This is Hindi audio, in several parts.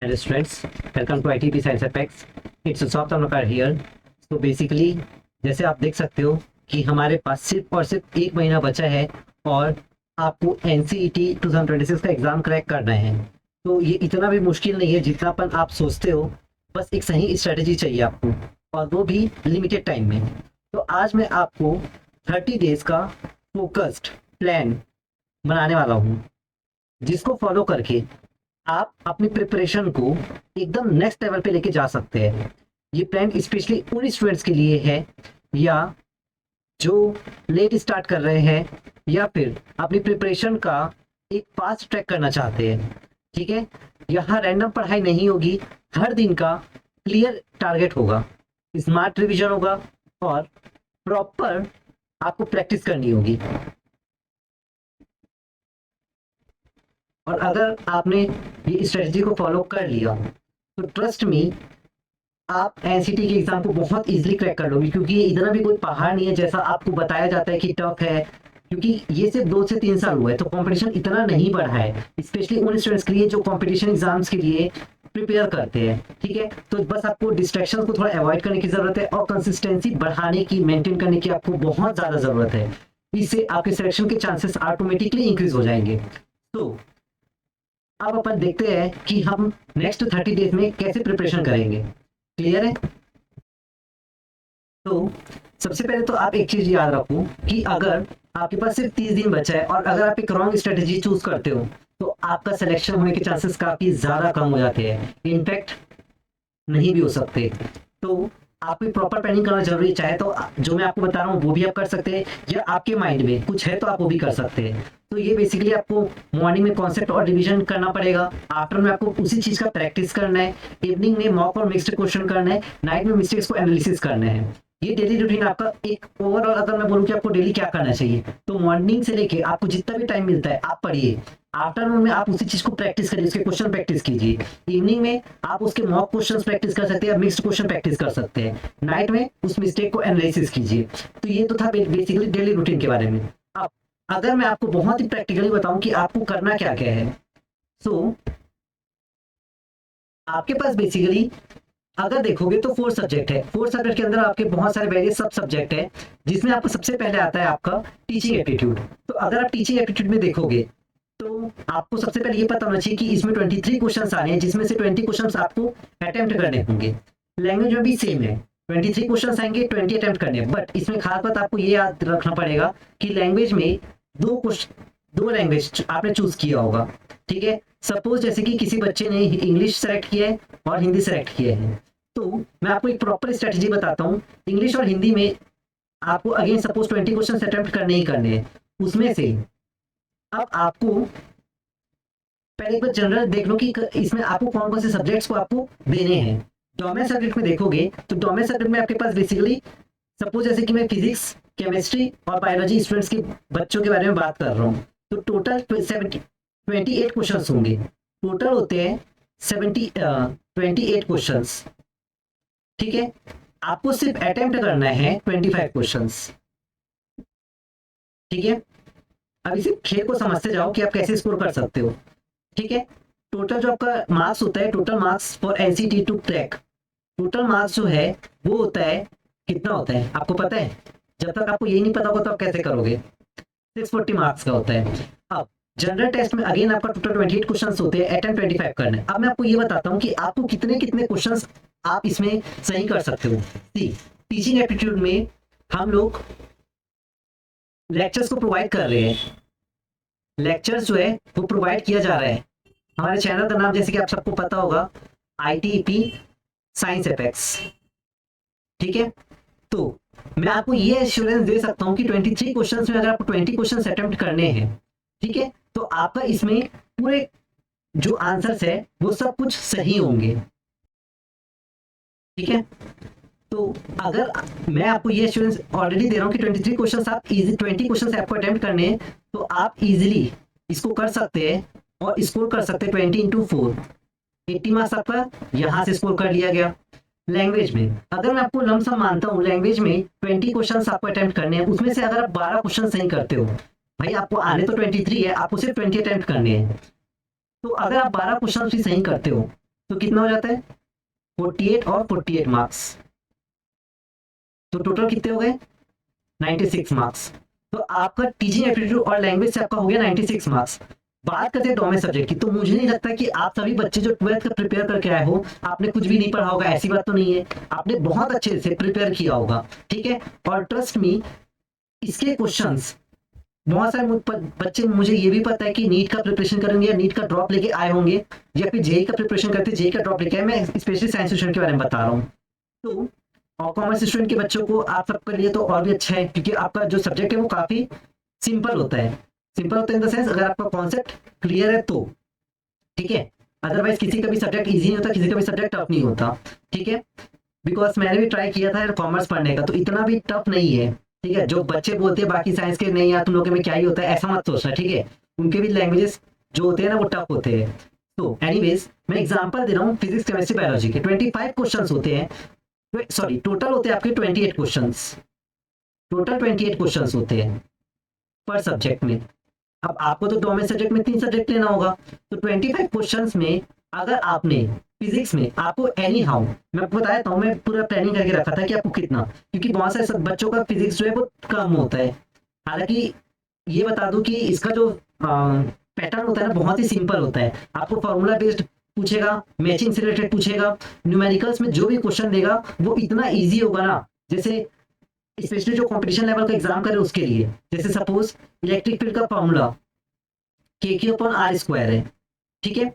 Hello students, welcome to ITP Science Apex. It's Usop Tanwakar here. So basically जैसे आप देख सकते हो कि हमारे पास सिर्फ और सिर्फ एक महीना बचा है और आपको NCET 2026 का एग्जाम क्रैक करना है। तो ये इतना भी मुश्किल नहीं है जितनापन आप सोचते हो, बस एक सही स्ट्रेटेजी चाहिए आपको और वो भी लिमिटेड टाइम में। तो आज मैं आपको 30 डेज का फोकस्ड प्लान बनाने वाला हूँ, जिसको फॉलो करके आप अपनी प्रिपरेशन को एकदम नेक्स्ट लेवल पे लेके जा सकते हैं। ये प्लान स्पेशली उन स्टूडेंट्स के लिए है या जो लेट स्टार्ट कर रहे हैं या फिर अपनी प्रिपरेशन का एक फास्ट ट्रैक करना चाहते हैं। ठीक है, यहाँ रैंडम पढ़ाई नहीं होगी, हर दिन का क्लियर टारगेट होगा, स्मार्ट रिवीजन होगा और प्रॉपर आपको प्रैक्टिस करनी होगी। और अगर आपने ये स्ट्रेटजी को फॉलो कर लिया तो ट्रस्ट मी, आप एनसीटी के एग्जाम को बहुत इजीली क्रैक कर लोगे, क्योंकि ये इतना भी कोई पहाड़ नहीं है जैसा आपको बताया जाता है कि टफ है। क्योंकि ये सिर्फ 2 से 3 साल हुआ है, तो कंपटीशन इतना नहीं बढ़ा है, स्पेशली उन स्टूडेंट्स के लिए जो कंपटीशन एग्जाम्स के लिए प्रिपेयर करते हैं। ठीक है, तो बस आपको डिस्ट्रैक्शन को थोड़ा अवॉइड करने की जरूरत है और कंसिस्टेंसी बढ़ाने की, मेंटेन करने की आपको बहुत ज्यादा जरूरत है। इससे आपके सिलेक्शन के चांसेस ऑटोमेटिकली इंक्रीज हो जाएंगे। तो अब अपन देखते हैं कि हम नेक्स्ट 30 डेज में कैसे प्रिपरेशन करेंगे। क्लियर है? तो सबसे पहले तो आप एक चीज याद रखो कि अगर आपके पास सिर्फ 30 दिन बचा है और अगर आप एक रॉन्ग स्ट्रेटेजी चूज करते हो तो आपका सिलेक्शन होने के चांसेस काफी ज्यादा कम हो जाते हैं, इनफैक्ट नहीं भी हो सकते। तो आपको प्रॉपर प्लानिंग करना जरूरी है। चाहे तो जो मैं आपको बता रहा हूँ वो भी आप कर सकते हैं, या आपके माइंड में कुछ है तो आप वो भी कर सकते हैं। तो ये बेसिकली आपको मॉर्निंग में कॉन्सेप्ट और रिवीजन करना पड़ेगा, आफ्टरनून में आपको उसी चीज का प्रैक्टिस करना है, इवनिंग में मॉक और मिक्स्ड क्वेश्चन करना है, नाइट में मिस्टेक्स को एनालिसिस करना है। ये डेली रूटीन आपका एक ओवरऑल, अगर मैं बोलूँ कि आपको डेली क्या करना चाहिए, तो मॉर्निंग से लेके आपको जितना भी टाइम मिलता है आप पढ़िए, आफ्टरनून में आप उसी चीज को प्रैक्टिस करिए, उसके क्वेश्चन प्रैक्टिस कीजिए, इवनिंग में आप उसके मॉक क्वेश्चन प्रैक्टिस कर सकते हैं, मिक्स्ड क्वेश्चन प्रैक्टिस कर सकते हैं, नाइट में उस मिस्टेक को एनालिसिस कीजिए। तो ये तो था बेसिकली डेली रूटीन के बारे में। अब अगर मैं आपको बहुत ही प्रैक्टिकली बताऊं कि आपको करना क्या क्या है, सो आपके पास बेसिकली अगर देखोगे तो 4 सब्जेक्ट है। 4 सब्जेक्ट के अंदर आपके बहुत सारे वेरियस सब सब्जेक्ट है, जिसमें आपको सबसे पहले आता है आपका टीचिंग एप्टीट्यूड। तो अगर आप टीचिंग एप्टीट्यूड में देखोगे तो आपको सबसे पहले ये पता होना चाहिए कि इसमें 23 क्वेश्चंस आ रहे हैं, जिसमें से 20 क्वेश्चंस आपको अटेम्प्ट करने होंगे। लैंग्वेज में भी सेम है, 23 क्वेश्चंस आएंगे, 20 अटेम्प्ट करने हैं। बट इसमें खास बात आपको ये याद रखना पड़ेगा कि लैंग्वेज में दो लैंग्वेज आपने चूज किया होगा। ठीक है, सपोज जैसे कि किसी बच्चे ने इंग्लिश सेलेक्ट किया है और हिंदी सेलेक्ट किया है, तो मैं आपको एक प्रॉपर स्ट्रेटजी बताता हूँ। इंग्लिश और हिंदी में आपको अगेन सपोज 20 क्वेश्चन अटेम्प्ट करने ही करने हैं। उसमें से अब आपको पहले एक बार जनरल देख लो कि इसमें आपको कौन कौन से सब्जेक्ट्स को आपको देने हैं। डोमेन सब्जेक्ट में देखोगे तो डोमेन सब्जेक्ट में आपके पास बेसिकली सपोज जैसे कि मैं फिजिक्स, केमिस्ट्री और बायोलॉजी स्टूडेंट्स के बच्चों के बारे में बात कर रहा हूँ, तो टोटल 28 क्वेश्चन होंगे। टोटल होते हैं 28 क्वेश्चन। ठीक है, आपको सिर्फ अटेम्प्ट करना है 25 क्वेश्चन। ठीक है, अब इसी खेल को समझते जाओ कि आप कैसे स्कोर कर सकते हो। ठीक है, टोटल जो आपका मार्क्स होता है, total marks for NCT to crack, total marks जो है वो होता है, कितना होता है आपको पता है? जब तक आपको यही नहीं पता होगा तो आप कैसे करोगे? 640 मार्क्स का होता है। अब जनरल टेस्ट में अगेन आपका टोटल 28 क्वेश्चंस होते हैं, अटेम्प्ट 25 करना है। अब मैं आपको ये बताता हूँ कि आपको कितने कितने क्वेश्चंस आप इसमें सही कर सकते हो। टीचिंग एप्टीट्यूड में हम लोग लेक्चर्स को प्रोवाइड कर रहे हैं, लेक्चर्स जो है वो प्रोवाइड किया जा रहा है। हमारे चैनल का नाम जैसे कि आप सबको पता होगा, ITP साइंस एपेक्स। ठीक है, तो मैं आपको ये एश्योरेंस दे सकता हूं कि 23 क्वेश्चंस में अगर आपको 20 क्वेश्चंस अटेम्प्ट करने हैं, ठीक है, तो आपका इसमें पूरे जो आंसर्स है वो सब कुछ सही होंगे। ठीक है, तो अगर मैं आपको ये एश्योरेंस ऑलरेडी दे रहा हूं कि 23 क्वेश्चंस आप इजी 20 क्वेश्चंस आपको अटेम्प्ट करने हैं, तो आप इजीली इसको कर सकते हैं और स्कोर कर सकते हैं 20 × 4, 80 मार्क्स आपका यहां से स्कोर कर लिया गया। लैंग्वेज में अगर मैं आपको लमसम मानता हूं, लैंग्वेज में 20 क्वेश्चंस आपको अटेम्प्ट करने हैं, उसमें से अगर आप 12 क्वेश्चन सही करते हो, भाई आपको आने तो 23 है, आपको सिर्फ 20 अटेम्प्ट करने हैं, तो अगर आप 12 क्वेश्चन भी सही करते हो तो कितना हो जाता है 48 और 48 मार्क्स, तो टोटल कितने हो गए 96 मार्क्स। तो आपका टीचिंग एप्टीट्यूड और लैंग्वेज से आपका हो गया 96 मार्क्स। बात करते हैं डोमेन सब्जेक्ट की, तो मुझे नहीं लगता कि आप सभी बच्चे जो 12th का प्रिपेयर करके आए हो आपने कुछ भी नहीं पढ़ा होगा, ऐसी बात तो नहीं है, आपने बहुत अच्छे से प्रिपेयर किया होगा, ठीक है। और ट्रस्ट मी, इसके क्वेश्चंस बहुत सारे बच्चे, मुझे ये भी पता है कि नीट का प्रिपरेशन करेंगे या नीट का ड्रॉप लेके आए होंगे, या फिर जेई का प्रिपरेशन करते जेई का ड्रॉप लेके आए। मैं स्पेशली साइंस स्टूडेंट के बारे में बता रहा हूँ। तो और कॉमर्स स्टूडेंट के बच्चों को आप सबके लिए तो और भी अच्छा है, क्योंकि आपका जो सब्जेक्ट है वो काफी सिंपल होता है। सिंपल होता है इन द सेंस, अगर आपका कॉन्सेप्ट क्लियर है तो, ठीक है। अदरवाइज किसी का भी सब्जेक्ट इजी नहीं होता, किसी का भी सब्जेक्ट टफ नहीं होता, ठीक है। बिकॉज मैंने भी ट्राई किया था कॉमर्स पढ़ने का, तो इतना भी टफ नहीं है, ठीक है। जो बच्चे बोलते हैं बाकी साइंस के नहीं यार तुम लोगों में क्या ही होता है, ऐसा मत सोचना, ठीक है। उनके भी लैंग्वेजेस जो होते हैं ना वो टफ होते हैं। तो एनीवेज मैं एग्जांपल दे रहा हूँ, फिजिक्स केमिस्ट्री बायोलॉजी के 25 क्वेश्चंस होते हैं, सॉरी टोटल होते हैं आपके 28 क्वेश्चंस, टोटल 28 क्वेश्चंस होते हैं पर सब्जेक्ट में। अब आपको तो डोमेन सब्जेक्ट में 3 सब्जेक्ट लेना होगा, तो 25 क्वेश्चंस में अगर आपने फिजिक्स में आपको एनी हाउ, मैं आपको बताया था, मैं पूरा प्लानिंग करके रखा था कि आपको कितना, क्योंकि बहुत सारे बच्चों का फिजिक्स जो है वो कम होता है। हालांकि ये बता दूं कि इसका जो पैटर्न होता है ना बहुत ही सिंपल होता है। आपको फॉर्मूला बेस्ड पूछेगा, मैचिंग से रिलेटेड पूछेगा, न्यूमेरिकल्स में जो भी क्वेश्चन देगा वो इतना ईजी होगा ना, जैसे स्पेशली जो कंपटीशन लेवल का एग्जाम करे उसके लिए। जैसे सपोज इलेक्ट्रिक फील्ड का फॉर्मूला के क्यू अपॉन आर स्क्वायर है, ठीक है।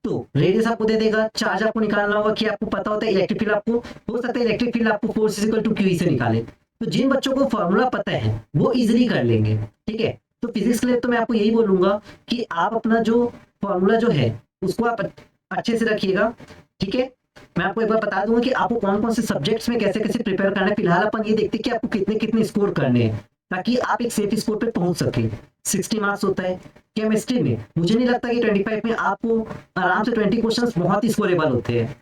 तो रेडियस आपको दे देगा, चार्ज आपको निकालना होगा कि आपको पता होता है इलेक्ट्रिक फील्ड, आपको हो सकता है इलेक्ट्रिक फील्ड आपको force is equal to q से निकाले। तो जिन बच्चों को फॉर्मूला पता है वो इजीली कर लेंगे, ठीक है। तो फिजिक्स के लिए तो मैं आपको यही बोलूंगा कि आप अपना जो फॉर्मूला जो है उसको आप अच्छे से रखिएगा, ठीक है। मैं आपको एक बार बता दूंगा कि आपको कौन कौन से सब्जेक्ट्स में कैसे कैसे प्रिपेयर करना है। फिलहाल अपन ये देखते हैं कि आपको कितने कितने स्कोर करने हैं, ताकि आप एक सेफ स्कोर पे पहुंच सके। 60 मार्क्स होता है केमिस्ट्री में, मुझे नहीं लगता कि 25 में आपको आराम से 20 क्वेश्चंस बहुत ही स्कोरेबल होते हैं।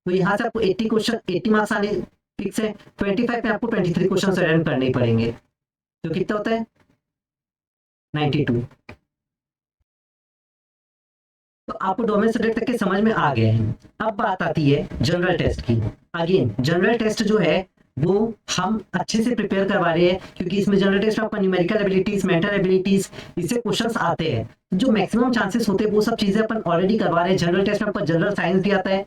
तो यहाँ से आपको 80 क्वेश्चन 80 मार्क्स आने फिक्स है। 25 में आपको 23 क्वेश्चंस अटेम्प्ट करने ही पड़ेंगे, तो कितना होता है 92। तो आपको डोमेन सब्जेक्ट तक के समझ में आ गए हैं। अब बात आती है जनरल टेस्ट की। अगेन जनरल टेस्ट जो है वो हम अच्छे से प्रिपेयर करवा रहे हैं, क्योंकि इसमें जनरल टेस्ट में आपका न्यूमेरिकल एबिलिटीज, मेंटल एबिलिटीज, इससे क्वेश्चंस आते हैं। जो मैक्सिमम चांसेस होते हैं वो सब चीजें अपन ऑलरेडी करवा रहे हैं। जनरल टेस्ट में आपका जनरल साइंस भी आता है,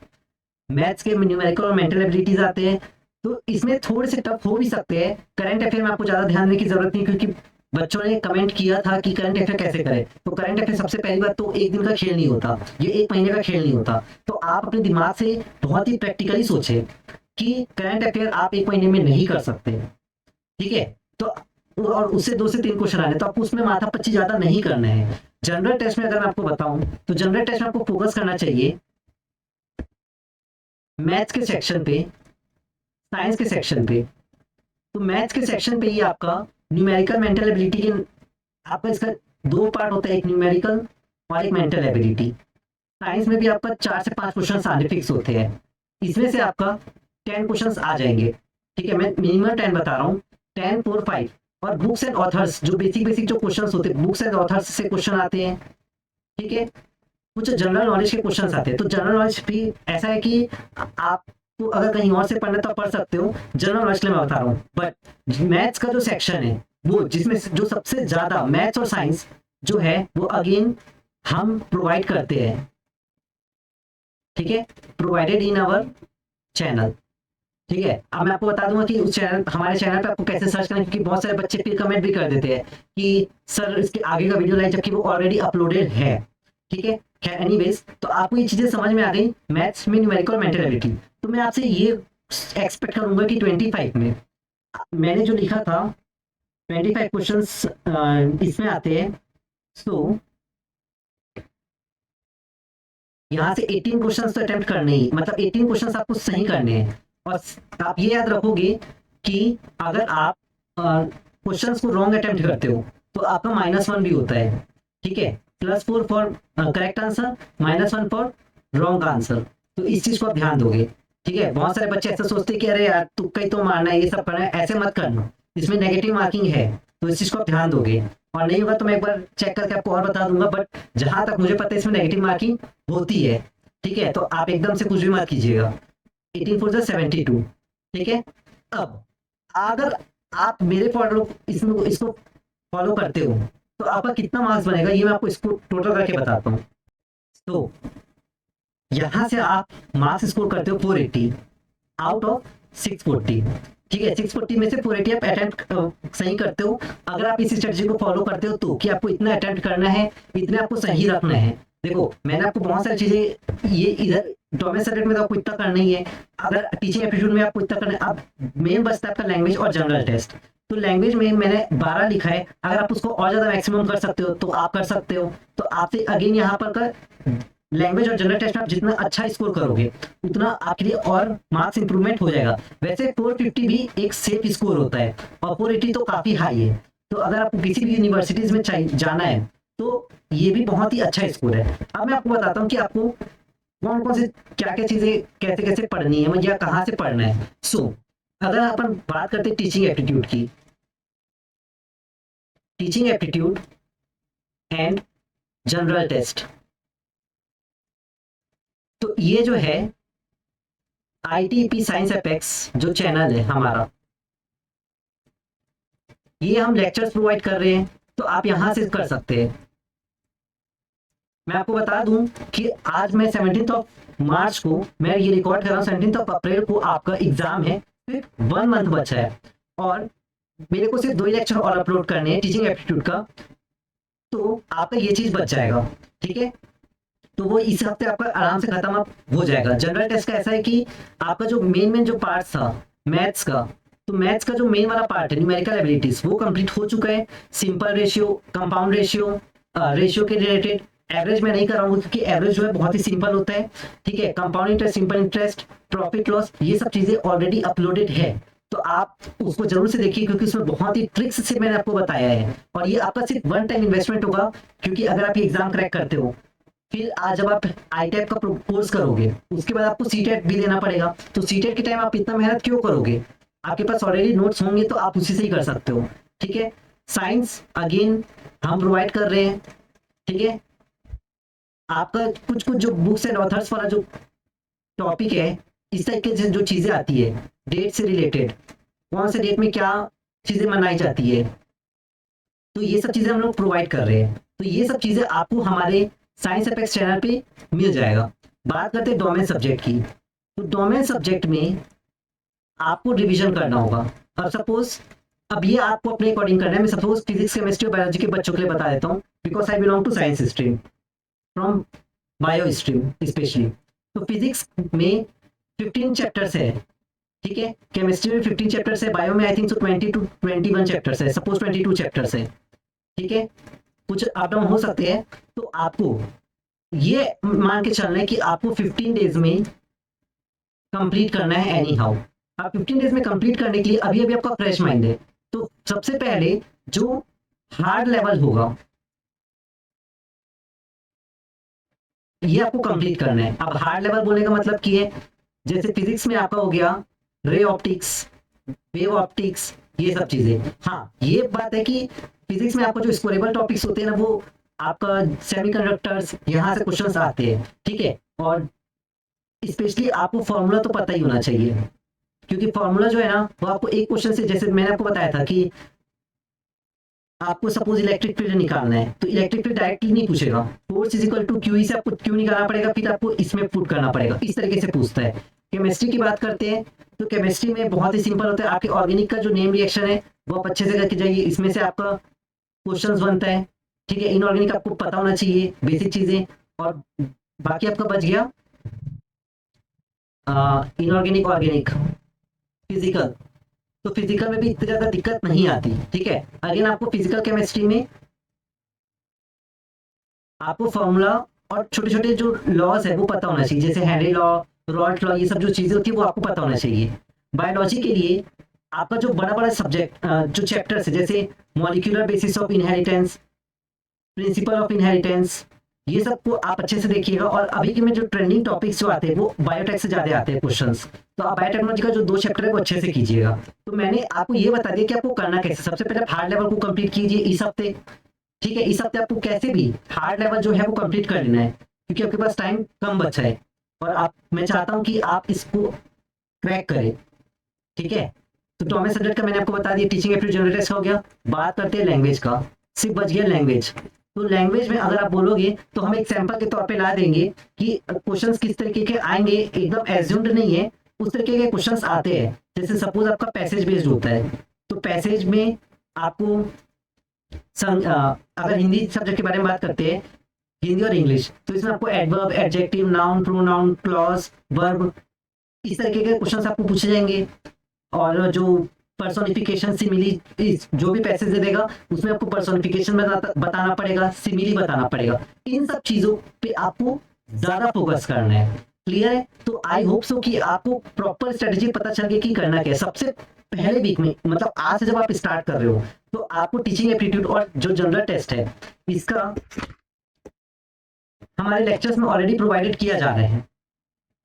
मैथ्स के न्यूमेरिकल और मेंटल एबिलिटीज आते हैं, तो इसमें थोड़े से टफ हो भी सकते हैं। करंट अफेयर में आपको ज्यादा ध्यान देने की जरूरत नहीं, क्योंकि बच्चों ने कमेंट किया था कि करंट अफेयर कैसे करें। तो करंट अफेयर सबसे पहली बात तो एक दिन का खेल नहीं होता, ये एक महीने का खेल नहीं होता। तो आप अपने दिमाग से बहुत ही प्रैक्टिकली सोचे कि करंट अफेयर आप एक महीने में नहीं कर सकते, ठीक है। तो और उससे 2 से 3 क्वेश्चन आने, तो आपको उसमें माथापच्ची ज्यादा नहीं करना है। जनरल टेस्ट में अगर मैं आपको बताऊं तो जनरल टेस्ट में आपको फोकस करना चाहिए मैथ्स के सेक्शन पे, साइंस के सेक्शन पे। तो मैथ्स के सेक्शन पे ही आपका न्यूमेरिकल मेंटल एबिलिटी के, आपका इसका 2 पार्ट होता है, एक न्यूमेरिकल और एक मेंटल एबिलिटी। साइंस में भी आपका 4 से 5 क्वेश्चन आने फिक्स होते हैं, इसमें से आपका 10 क्वेश्चन आ जाएंगे, ठीक है। मैं मिनिमम 10 बता रहा हूँ, 10 4 5। और बुक्स एंड ऑथर्स जो बेसिक बेसिक जो क्वेश्चन होते हैं, बुक्स एंड ऑथर्स से क्वेश्चन आते हैं, ठीक है। कुछ जनरल नॉलेज के क्वेश्चन आते हैं। तो जनरल नॉलेज भी ऐसा है कि आप तो अगर कहीं और से पढ़ना तो पढ़ सकते हो, जनरल नॉलेज के लिए मैं बता रहा हूँ। बट मैथ्स का जो सेक्शन है वो जिसमें जो सबसे ज्यादा मैथ्स और साइंस जो है वो अगेन हम प्रोवाइड करते हैं, ठीक है, प्रोवाइडेड इन आवर चैनल, ठीक है। अब मैं आपको बता दूंगा कि उस चैनल, हमारे चैनल पे आपको कैसे सर्च करना है, क्योंकि बहुत सारे बच्चे फिर कमेंट भी कर देते हैं कि सर इसके आगे का वीडियो लाइक, जबकि वो ऑलरेडी अपलोडेड है, ठीक है। खैर एनीवेज, तो आपको ये चीजें समझ में आ गई मैथ्स में, न्यूमेरिकल, मेंटल एबिलिटी। तो मैं आपसे ये एक्सपेक्ट करूंगा कि 25 में मैंने जो लिखा था 25 क्वेश्चंस इसमें आते हैं। सो यहाँ से 18 क्वेश्चंस तो अटेम्प्ट करने ही, मतलब 18 क्वेश्चंस आपको सही करने हैं। और आप ये याद रखोगे कि अगर आप क्वेश्चंस को रॉन्ग अटेम्प्ट करते हो तो आपका -1 भी होता है, ठीक है। +4 for correct answer, -1 for wrong answer. तो इस चीज को आप ध्यान दोगे, ठीक है। बहुत सारे बच्चे ऐसा सोचते हैं कि अरे यार तुक्का ही तो मारना है, ये सब करना है, ऐसे मत करना, इसमें नेगेटिव मार्किंग है। तो इस चीज को आप ध्यान दोगे, और नहीं होगा तो मैं एक बार चेक करके आपको और बता दूंगा। बट जहां तक मुझे पता है इसमें नेगेटिव मार्किंग होती है, ठीक है, तो आप एकदम से कुछ भी मत कीजिएगा। 18 4 72, ठीक है। अब अगर आप मेरे फॉलो इसको फॉलो करते हो तो आपका कितना मार्क्स बनेगा ये मैं आपको इसको टोटल करके बताता हूँ। तो यहाँ से आप मार्क्स स्कोर करते हो 480 आउट ऑफ 640, ठीक है। 640 में से 480 आप अटेम्प्ट सही करते हो। अगर आप इस स्ट्रेटजी को फॉलो करते हो तो कि आपको इतना अटेम्प्ट करना है, इतने आपको सही रखना है। देखो मैंने आपको बहुत सारी चीजें ये इधर डोमेन सब्जेक्ट में तो आपको इतना करना ही है, अगर टीचिंग एप्टीट्यूड में आपको इतना करना है। अब मेन बचता है आपका लैंग्वेज और जनरल टेस्ट। तो लैंग्वेज में मैंने 12 लिखा है, अगर आप उसको और ज्यादा मैक्सिमम कर सकते हो तो आप कर सकते हो। तो आपसे अगेन यहाँ पर कर लैंग्वेज और जनरल टेस्ट में आप जितना अच्छा स्कोर करोगे उतना आपके लिए और मार्क्स इंप्रूवमेंट हो जाएगा। वैसे 450 भी एक सेफ स्कोर होता है और 480 तो काफी हाई है। तो अगर आपको किसी भी यूनिवर्सिटीज में जाना है तो ये भी बहुत ही अच्छा स्कोर है। अब मैं आपको बताता हूँ कि आपको कौन कौन से क्या क्या चीजें कैसे कैसे पढ़नी है या कहाँ से पढ़ना है। अगर अपन बात करते हैं टीचिंग एप्टीट्यूड की, teaching aptitude and general test, तो ये जो है ITP साइंस एपेक्स जो चैनल है हमारा, ये हम लेक्चर्स प्रोवाइड कर रहे हैं, तो आप यहां से कर सकते हैं। मैं आपको बता दूं कि आज मैं 17 ऑफ मार्च को मैं ये रिकॉर्ड कर रहा हूँ, 17 ऑफ अप्रैल को आपका एग्जाम है, सिर्फ 1 मंथ बचा है और मेरे को सिर्फ 2 लेक्चर और अपलोड करने हैं टीचिंग एप्टीट्यूड का, तो आपका ये चीज बच जाएगा, ठीक है। तो वो इस हफ्ते आपका आराम से खत्म आप हो जाएगा। जनरल टेस्ट का ऐसा है कि आपका जो मेन जो पार्ट था मैथ्स का, तो मैथ्स का जो मेन वाला पार्ट है न्यूमेरिकल एबिलिटीज वो कंप्लीट हो चुका है। Simple ratio, compound ratio, ratio के रिलेटेड एवरेज में नहीं कराऊंगा क्योंकि एवरेज जो है बहुत ही सिंपल होता है, ठीक है। Compound interest, simple interest, profit loss, ये सब चीजें ऑलरेडी अपलोडेड है, तो आप उसको जरूर से देखिए क्योंकि उसमें बहुत ही ट्रिक्स से मैंने आपको बताया है। और ये आपका सिर्फ 1 टाइम इन्वेस्टमेंट होगा, क्योंकि अगर आप ये एग्जाम क्रैक करते हो फिर आज जब आप ITAP का कोर्स करोगे उसके बाद आपको CTET भी देना पड़ेगा, तो CTET के टाइम आप इतना मेहनत क्यों करोगे? आपके पास ऑलरेडी नोट्स होंगे तो आप उसी से ही कर सकते हो, ठीक है। साइंस अगेन हम प्रोवाइड कर रहे हैं, ठीक है। आपका कुछ कुछ जो बुक्स एंड ऑथर्स वाला जो टॉपिक है, इस तरीके से जो चीजें आती है डेट से रिलेटेड, कौन से डेट में क्या चीजें मनाई जाती है, तो ये सब चीजें हम लोग प्रोवाइड कर रहे हैं। तो ये सब चीजें आपको हमारे साइंस एपेक्स चैनल पे मिल जाएगा। बात करते हैं डोमेन सब्जेक्ट की, तो डोमेन सब्जेक्ट में आपको रिवीजन करना होगा। अब सपोज अब ये आपको अपने अकॉर्डिंग करना है। मैं सपोज फिजिक्स, केमिस्ट्री और बायोलॉजी के बच्चों के लिए बता देता हूँ, because I belong to science stream from bio stream specially. तो फिजिक्स में 15 चैप्टर्स है, ठीक है। केमिस्ट्री में 15 चैप्टर्स है, बायो में आई थिंक 20 to 21 चैप्टर्स है, सपोज 22 चैप्टर्स है, ठीक है। कुछ अप डाउन हो सकते हैं। तो आपको ये मान के चलना है कि आपको 15 डेज में कंप्लीट करना है एनी हाउ। आप 15 डेज में कंप्लीट करने के लिए अभी अभी आपका फ्रेश माइंड है, तो सबसे पहले जो हार्ड लेवल होगा ये आपको कंप्लीट करना है। अब हार्ड लेवल बोलने का मतलब की है, जैसे फिजिक्स में आपका हो गया रे ऑप्टिक्स, वेव ऑप्टिक्स, ये सब चीजें। हाँ ये बात है कि फिजिक्स में आपको जो स्कोरेबल टॉपिक्स होते हैं ना, वो आपका सेमीकंडक्टर्स, यहाँ से क्वेश्चंस आते हैं, ठीक है। और स्पेशली आपको फॉर्मूला तो पता ही होना चाहिए, क्योंकि फॉर्मूला जो है ना वो आपको एक क्वेश्चन से, जैसे मैंने आपको बताया था कि आपको सपोज इलेक्ट्रिक फील्ड निकालना है, तो इलेक्ट्रिक फील्ड डायरेक्टली नहीं पूछेगा, force is equal to q से आपको क्यू निकालना पड़ेगा, फिर आपको इसमें पुट करना पड़ेगा, इस तरीके से पूछता है। केमिस्ट्री की बात करते हैं तो केमिस्ट्री में बहुत ही सिंपल होता है, आपके ऑर्गेनिक का जो नेम रिएक्शन है वो आप अच्छे से करके जाइए, इसमें से आपका क्वेश्चंस बनता है, ठीक है। इनऑर्गेनिक आपको पता होना चाहिए बेसिक चीजें, और बाकी आपका बच गया इनऑर्गेनिक, ऑर्गेनिक, फिजिकल। तो फिजिकल में भी इतनी ज्यादा दिक्कत नहीं आती, ठीक है। अगेन आपको फिजिकल केमिस्ट्री में आपको फॉर्मूला और छोटे छोटे जो लॉज है वो पता होना चाहिए, जैसे हेनरी लॉ, रॉल्ट लॉ, ये सब जो चीजें होती है वो आपको पता होना चाहिए। बायोलॉजी के लिए आपका जो बड़ा बड़ा सब्जेक्ट जो चैप्टर्स है, जैसे molecular basis of inheritance, principle of inheritance, ये सब को आप अच्छे से देखिएगा। और अभी के में जो ट्रेंडिंग टॉपिक्स जो आते हैं वो बायोटेक से ज्यादा आते हैं क्वेश्चंस, तो आप बायोटेक्नोलॉजी का जो 2 चैप्टर है वो अच्छे से कीजिएगा। तो मैंने आपको ये बता दिया कि आपको करना कैसे। सबसे पहले हार्ड लेवल को कंप्लीट कीजिए इस हफ्ते, ठीक है। इस हफ्ते आपको कैसे भी हार्ड लेवल जो है वो कंप्लीट कर लेना है, क्योंकि आपके पास टाइम कम बचा है। और आप मैं चाहता हूं कि आप इसको क्रैक करें। ठीक है, तो टॉमेस सब्जेक्ट का मैंने आपको बता दिया, टीचिंग एप्टीट्यूड जनरल टेस्ट का हो गया। बात करते हैं लैंग्वेज का, सिर्फ बच गया लैंग्वेज। तो लैंग्वेज में अगर आप बोलोगे तो हम एग्जाम्पल के तौर पे ला देंगे कि क्वेश्चंस किस तरीके के आएंगे, एकदम एज्यूम्ड नहीं है, उस तरीके के क्वेश्चंस आते हैं। जैसे सपोज आपका पैसेज बेस्ड होता है, तो पैसेज में आपको अगर हिंदी सब्जेक्ट के बारे में बात करते हैं, हिंदी और इंग्लिश, तो इसमें आपको adverb, adjective, noun, pronoun, clause, verb, इस तरीके के क्वेश्चंस आपको पूछे जाएंगे। और जो पर्सोनिफिकेशन सिमिली जो भी पैसेज दे देगा उसमें आपको पर्सोनिफिकेशन बताना पड़ेगा, सिमिली बताना पड़ेगा। इन सब चीजों पे आपको ज्यादा फोकस करना है। क्लियर है? तो आई होप सो कि आपको प्रॉपर स्ट्रेटेजी पता चल गई कि करना क्या है। सबसे पहले वीक में, मतलब आज से जब आप स्टार्ट कर रहे हो, तो आपको टीचिंग एप्टीट्यूड और जो जनरल टेस्ट है इसका हमारे लेक्चर्स में ऑलरेडी प्रोवाइडेड किया जा रहा है।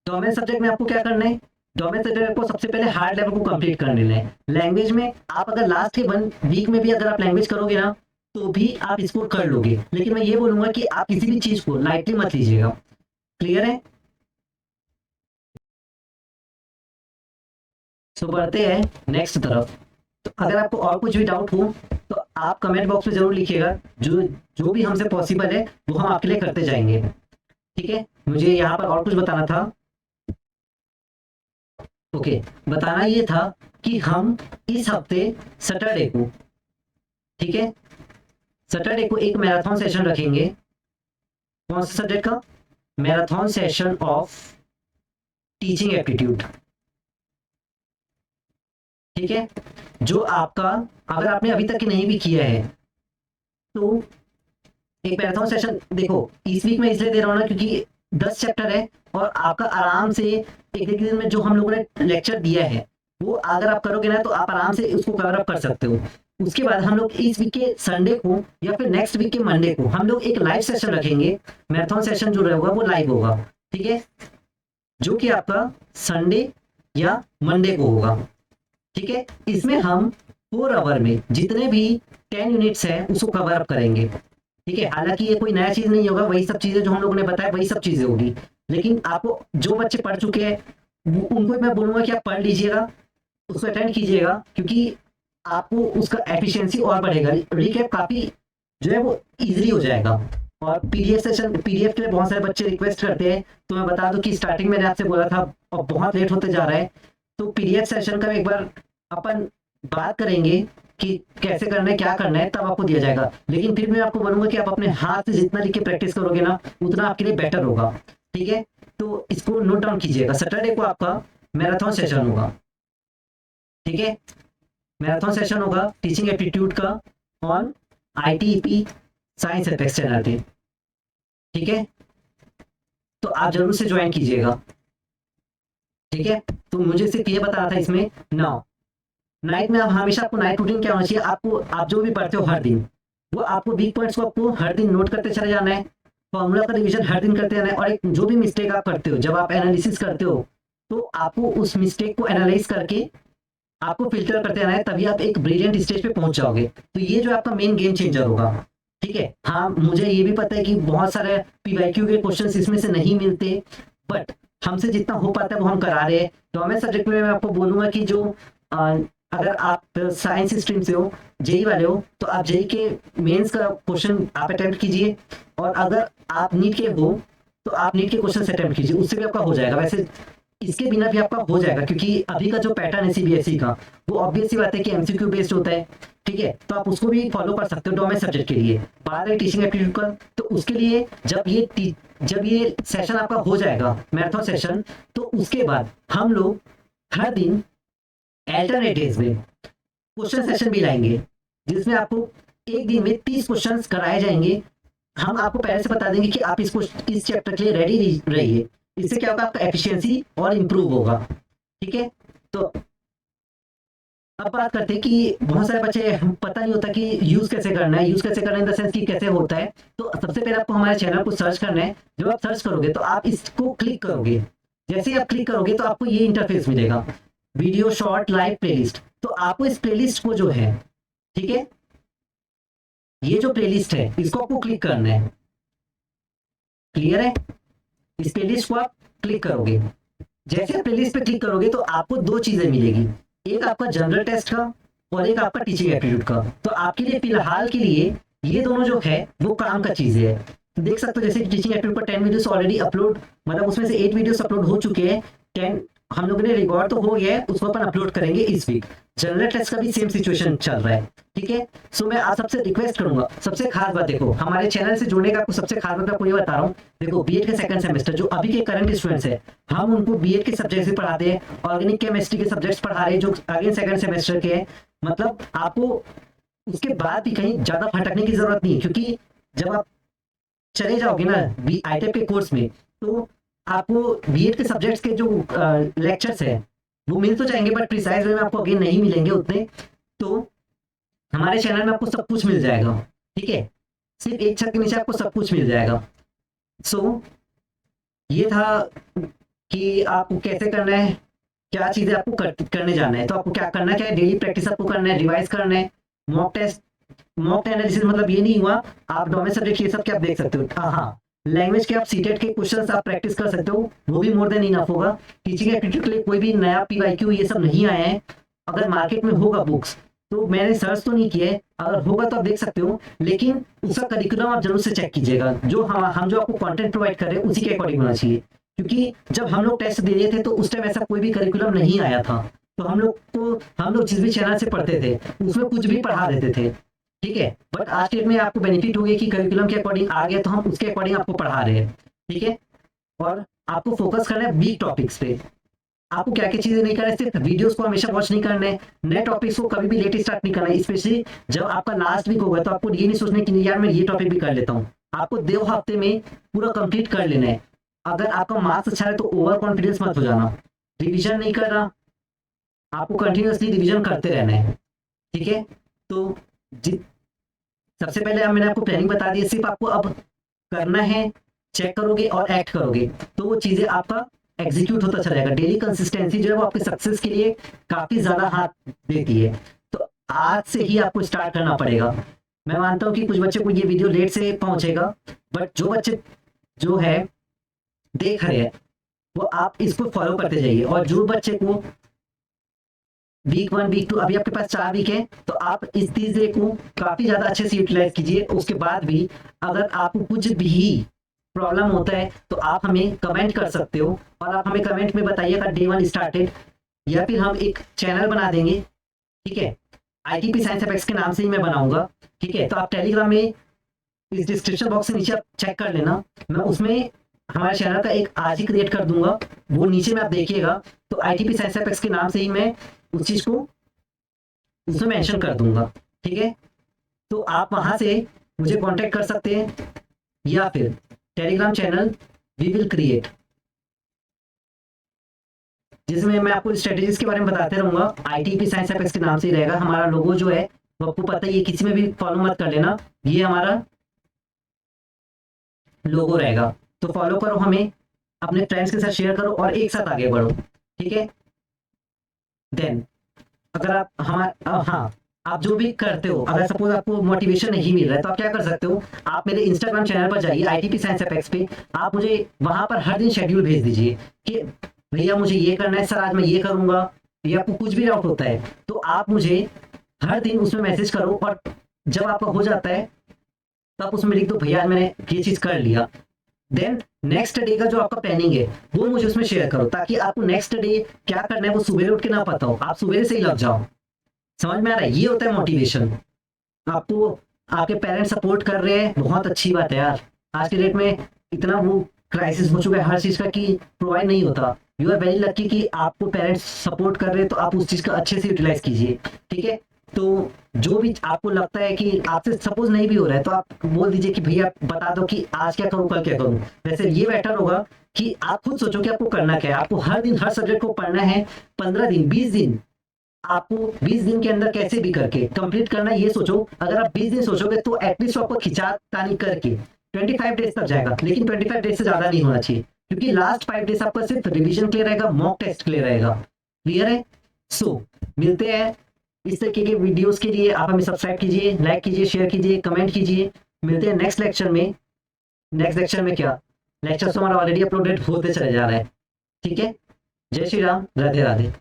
डोमेन सब्जेक्ट में आपको क्या करना है, डोमेन सब्जेक्ट को सबसे पहले हार्ड लेवल को कंप्लीट कर लेना है। लैंग्वेज में आप अगर लास्ट के 1 वीक में भी अगर आप लैंग्वेज करोगे ना, तो भी आप इसको कर लोगे। लेकिन मैं ये बोलूंगा कि आप किसी भी चीज को लाइटली मत लीजिएगा। क्लियर है? तो बढ़ते हैं नेक्स्ट तरफ। तो अगर आपको और कुछ भी डाउट हो तो आप कमेंट बॉक्स में जरूर लिखिएगा, जो जो भी हमसे पॉसिबल है वो हम आपके लिए करते जाएंगे। ठीक है, मुझे यहाँ पर और कुछ बताना था। ओके, बताना ये था कि हम इस हफ्ते सैटरडे को, ठीक है, सैटरडे को एक मैराथन सेशन रखेंगे। कौन सा सब्जेक्ट का? Marathon session of teaching aptitude. ठीक है, जो आपका, अगर आपने अभी तक नहीं भी किया है तो एक मैराथन सेशन, देखो इस वीक में इसलिए दे रहा हूँ ना क्योंकि 10 चैप्टर है और आपका आराम से एक दिन में जो हम लोगों ने लेक्चर दिया है वो अगर आप करोगे ना तो आप आराम से उसको कवर अप कर सकते हो। उसके बाद हम लोग इस वीक के संडे को या फिर नेक्स्ट वीक के मंडे को हम लोग एक लाइव सेशन रखेंगे। मैराथन सेशन जो रहेगा वो लाइव होगा। ठीक है, जो कि आपका संडे या मंडे को होगा। ठीक है, इसमें हम 4 आवर में जितने भी 10 यूनिट्स हैं उसको कवर अप करेंगे। ठीक है, हालांकि ये कोई नया चीज नहीं होगा, वही सब चीजें जो हम लोगों ने बताया वही सब चीजें होगी। लेकिन आपको जो बच्चे पढ़ चुके हैं उनको मैं बोलूंगा कि आप पढ़ लीजिएगा, उसको अटेंड कीजिएगा, क्योंकि आपको उसका एफिशिएंसी और बढ़ेगा। रिकैप काफी जो है वो इजीली हो जाएगा। और पीडीएफ सेशन, पीडीएफ के लिए बहुत सारे बच्चे रिक्वेस्ट करते हैं, तो मैं बता दूं कि स्टार्टिंग मैंने आपसे बोला था और बहुत लेट होते जा रहा है, तो पीडीएफ सेशन का एक बार अपन बात करेंगे कि कैसे करना है, क्या करना है, तब आपको दिया जाएगा। लेकिन फिर मैं आपको बोलूंगा कि आप अपने हाथ से जितना लिख के प्रैक्टिस करोगे ना उतना आपके लिए बेटर होगा। ठीक है, तो इसको नोट डाउन कीजिएगा। सैटरडे को आपका मैराथन सेशन होगा। ठीक है, मैराथन सेशन होगा टीचिंग एप्टीट्यूड का on ITEP science and externality. ठीक है, तो आप जरूर से ज्वाइन कीजिएगा। ठीक है, तो मुझे सिर्फ ये बताना था इसमें। नाइट में आप हमेशा, आपको नाइट रूटीन क्या होना चाहिए, आपको आप जो भी पढ़ते हो हर दिन वो आपको वीक पॉइंट्स को आपको हर दिन नोट करते चले जाना है। फॉर्मूला का रिवीजन हर दिन करते रहना है। और एक जो भी मिस्टेक आप करते हो, जब आप एनालिसिस करते हो तो आपको उस मिस्टेक को एनालाइज करके आपको फिल्टर करते रहना है, तभी आप एक ब्रिलियंट स्टेज पे पहुंच जाओगे। तो ये जो आपका मेन गेम चेंजर होगा। ठीक है, हाँ मुझे ये भी पता है कि बहुत सारे पीवाईक्यू के क्वेश्चंस इसमें से नहीं मिलते, बट हमसे जितना हो पाता है वो हम करा रहे हैं। तो हमें सब्जेक्ट में मैं आपको बोलूंगा कि जो अगर आप साइंस स्ट्रीम से हो, जेई वाले हो, तो आप जेई के मेंस का क्वेश्चन आप अटेम्प्ट कीजिए। और अगर आप नीट के हो तो आप नीट के क्वेश्चन अटेम्प्ट कीजिए, उससे भी आपका हो जाएगा। वैसे इसके बिना भी आपका हो जाएगा, क्योंकि अभी का जो पैटर्न है सीबीएसई का वो ऑब्वियस सी बात है कि एमसीक्यू बेस्ड होता है। ठीक है, तो आप उसको भी फॉलो कर सकते हो डोमेन सब्जेक्ट के लिए। बात है टीचिंग एप्टीट्यूड का, तो उसके लिए जब ये सेशन आपका हो जाएगा मैराथन सेशन, तो उसके बाद हम लोग हर दिन अल्टरनेट डेज में क्वेश्चन सेशन भी लाएंगे, जिसमें आपको एक दिन में 30 क्वेश्चंस कराए जाएंगे। हम आपको पहले से बता देंगे कि आप इस चैप्टर के लिए रेडी रहिए। इससे क्या होगा, आपका एफिशिएंसी और इम्प्रूव होगा। ठीक है, तो अब बात करते हैं कि बहुत सारे बच्चे पता नहीं होता कि यूज कैसे करना है, यूज कैसे करना इन द सेंस कि कैसे होता है। तो सबसे पहले आपको हमारे चैनल को सर्च करना है। जब आप सर्च करोगे तो आप इसको क्लिक करोगे, जैसे ही आप क्लिक करोगे तो आपको ये इंटरफेस मिलेगा, वीडियो शॉर्ट लाइव प्लेलिस्ट। तो आपको इस प्लेलिस्ट को जो है, ठीक है, ये जो प्लेलिस्ट है इसको आपको क्लिक करना है। क्लियर है? इस प्लेलिस्ट को आप क्लिक करोगे, जैसे प्लेलिस्ट पे क्लिक करोगे तो आपको दो चीजें मिलेगी, एक आपका जनरल टेस्ट का और एक आपका टीचिंग एप्टीट्यूड का। तो आपके लिए फिलहाल के लिए ये दोनों जो है वो काम का चीज है। तो देख सकते हो जैसे टीचिंग एप्टीट्यूड पर 10 वीडियोस ऑलरेडी अपलोड, मतलब उसमें से 8 वीडियोस अपलोड हो चुके हैं, 10 हम लोगों ने रिकॉर्ड तो हो गया है, उसको अपन अपलोड करेंगे इस वीक। जनरल टेस्ट का भी सेम सिचुएशन चल रहा है, ठीक है। सो मैं आप सबसे रिक्वेस्ट करूंगा, सबसे खास बात देखो, हमारे चैनल से जुड़ने का आपको सबसे खास बात आपको ये बता रहा हूँ, देखो बीएड के सेकंड सेमेस्टर जो अभी के करंट स्टूडेंट्स है, हम उनको बीएड के सब्जेक्ट्स भी पढ़ाते हैं, ऑर्गेनिक केमिस्ट्री के सब्जेक्ट्स पढ़ा रहे हैं जो अगेन सेकंड सेमेस्टर के हैं। मतलब आपको उसके बाद भी कहीं ज्यादा भटकने की जरूरत नहीं है, क्योंकि जब आप चले जाओगे ना आईटेप के कोर्स में, तो आपको बीएड के सब्जेक्ट्स के जो लेक्चर्स है वो मिल तो जाएंगे, बट प्रिसाइज वे में आपको अगेन नहीं मिलेंगे उतने। तो हमारे चैनल में आपको सब कुछ मिल जाएगा, ठीक है, सिर्फ एक छत के नीचे आपको सब कुछ मिल जाएगा। सो ये था कि आपको कैसे करना है, क्या चीजें आपको करने जाना है। तो आपको क्या करना है, क्या डेली प्रैक्टिस आपको करना है, रिवाइज करना है, मॉक टेस्ट, मॉक एनालिसिस मतलब ये नहीं हुआ आप डोमेन सब्जेक्ट ये सब क्या आप देख सकते हो, हाँ लैंग्वेज के आप सीटेट के क्वेश्चंस आप प्रैक्टिस कर सकते हो, वो भी मोर देन इनफ होगा। टीचिंग एप्टीट्यूड के लिए कोई भी नया पीवाईक्यू ये सब नहीं आया है, अगर मार्केट में होगा बुक्स तो मैंने सर्च तो नहीं किया है, अगर होगा तो आप देख सकते हो, लेकिन उसका करिकुलम आप जरूर से चेक कीजिएगा, जो हम जो आपको कंटेंट प्रोवाइड कर रहे हैं उसी के अकॉर्डिंग होना चाहिए। क्योंकि जब हम लोग टेस्ट दे रहे थे तो उस टाइम ऐसा कोई भी करिकुलम नहीं आया था, तो हम लोग जिस भी चैनल से पढ़ते थे उसमें कुछ भी पढ़ा देते थे, ठीक है। बट आज के डेट में आपको बेनिफिट हो गया कि करिकुलम के अकॉर्डिंग आ गया, तो हम उसके अकॉर्डिंग आपको पढ़ा रहे हैं, ठीक है। और आपको फोकस करना है वीक टॉपिक्स पे, आपको क्या क्या चीजें नहीं करना है, सिर्फ वीडियोस को हमेशा वॉच नहीं करना है, नए टॉपिक्स को कभी भी लेट स्टार्ट नहीं करना है। स्पेशली जब आपका लास्ट वीक होगा तो आपको ये नहीं सोचना कि यार मैं ये टॉपिक भी कर लेता हूँ, आपको 2 हफ्ते में पूरा कंप्लीट कर लेना है। अगर आपका मार्क्स अच्छा है तो ओवर कॉन्फिडेंस मत हो जाना, रिविजन नहीं करना, आपको कंटिन्यूअसली रिविजन करते रहना है, ठीक है। तो सबसे पहले अब मैंने आपको प्लानिंग बता दी है, सिर्फ आपको अब करना है, चेक करोगे और एक्ट करोगे तो वो चीजें आपका एग्जीक्यूट होता चला जाएगा। डेली कंसिस्टेंसी जो है वो आपके सक्सेस के लिए काफी ज्यादा हाथ देती है, तो आज से ही आपको स्टार्ट करना पड़ेगा। मैं मानता हूँ कि कुछ बच्चों को ये वीडियो लेट से पहुंचेगा, बट जो बच्चे जो है देख रहे हैं वो आप इसको फॉलो करते जाइए, और जो बच्चे को वीक 1 वीक 2 अभी आपके पास 4 वीक है, तो आप इस चीज को काफी ज्यादा अच्छे से यूटिलाइज कीजिए। उसके बाद भी अगर आपको कुछ भी प्रॉब्लम होता है तो आप हमें कमेंट कर सकते हो, और आप हमें कमेंट में बताइएगा डे 1 स्टार्टेड, या फिर हम एक चैनल बना देंगे, ठीक है, आईटीपी साइंस एपेक्स के नाम से ही मैं बनाऊंगा, ठीक है। तो आप टेलीग्राम में इस डिस्क्रिप्शन बॉक्स से नीचे आप चेक कर लेना, मैं उसमें हमारे चैनल का एक आज ही क्रिएट कर दूंगा, वो नीचे में आप देखिएगा, तो आईटीपी साइंस एपेक्स के नाम से ही मैं उस चीज को उसमें मेंशन कर दूंगा, ठीक है। तो आप वहां से मुझे कांटेक्ट कर सकते हैं, या फिर Telegram channel we will create, जिसमें मैं आपको स्ट्रेटेजीज के बारे में बताते रहूंगा, आईटीपी साइंस एपेक्स के नाम से ही रहेगा। हमारा लोगो जो है वो आपको पता है, ये किसी में भी फॉलो मत कर लेना, ये हमारा लोगो रहेगा, तो फॉलो करो हमें, अपने फ्रेंड्स के साथ शेयर करो और एक साथ आगे बढ़ो, ठीक है। देन अगर आप हाँ आप जो भी करते हो, अगर सपोज आपको मोटिवेशन नहीं मिल रहा है तो आप क्या कर सकते हो, आप मेरे इंस्टाग्राम चैनल पर जाइए आईटीपी साइंस एपेक्स पे, आप मुझे वहां पर हर दिन शेड्यूल भेज दीजिए कि भैया मुझे ये करना है सर, आज मैं ये करूंगा, या आपको कुछ भी डाउट होता है तो आप मुझे हर दिन उसमें मैसेज करो, और जब आपका हो जाता है तो आप उसमें लिख दो भैया आज मैंने ये चीज कर लिया। देन नेक्स्ट डे का जो आपका प्लानिंग है वो मुझे उसमें शेयर करो, ताकि आपको नेक्स्ट डे क्या करना है वो सुबह उठ के ना पता हो, आप सुबह से ही लग जाओ। समझ में आ रहा है, ये होता है मोटिवेशन। आपको आपके पेरेंट्स सपोर्ट कर रहे हैं, बहुत अच्छी बात है यार, आज के डेट में इतना वो क्राइसिस हो चुका है हर चीज का कि प्रोवाइड नहीं होता। यू आर वेरी लकी कि आपको पेरेंट्स सपोर्ट कर रहे हैं, तो आप उस चीज का अच्छे से यूटिलाइज कीजिए, ठीक है। तो जो भी आपको लगता है कि आपसे सपोज नहीं भी हो रहा है तो आप बोल दीजिए कि भैया बता दो कि आज क्या करूं कल क्या करूं। वैसे ये बेटर होगा कि आप खुद सोचो कि आपको करना क्या है। आपको हर दिन हर सब्जेक्ट को पढ़ना है, 15 दिन 20 दिन, आपको 20 दिन के अंदर कैसे भी करके कंप्लीट करना है, ये सोचो। अगर आप 20 दिन सोचोगे तो एटलीस्ट आपको खिंचातानी करके 25 डेज तक जाएगा, लेकिन 25 डेज से ज्यादा नहीं होना चाहिए, क्योंकि लास्ट 5 डेज आपका सिर्फ रिवीजन के लिए रहेगा, मॉक टेस्ट के लिए रहेगा। क्लियर है? सो मिलते हैं इस तरीके के वीडियोस के लिए। आप हमें सब्सक्राइब कीजिए, लाइक कीजिए, शेयर कीजिए, कमेंट कीजिए। मिलते हैं नेक्स्ट लेक्चर में। नेक्स्ट लेक्चर में क्या, लेक्चर्स हमारा ऑलरेडी अपलोडेड होते चले जा रहे हैं। ठीक है, जय श्री राम, राधे राधे।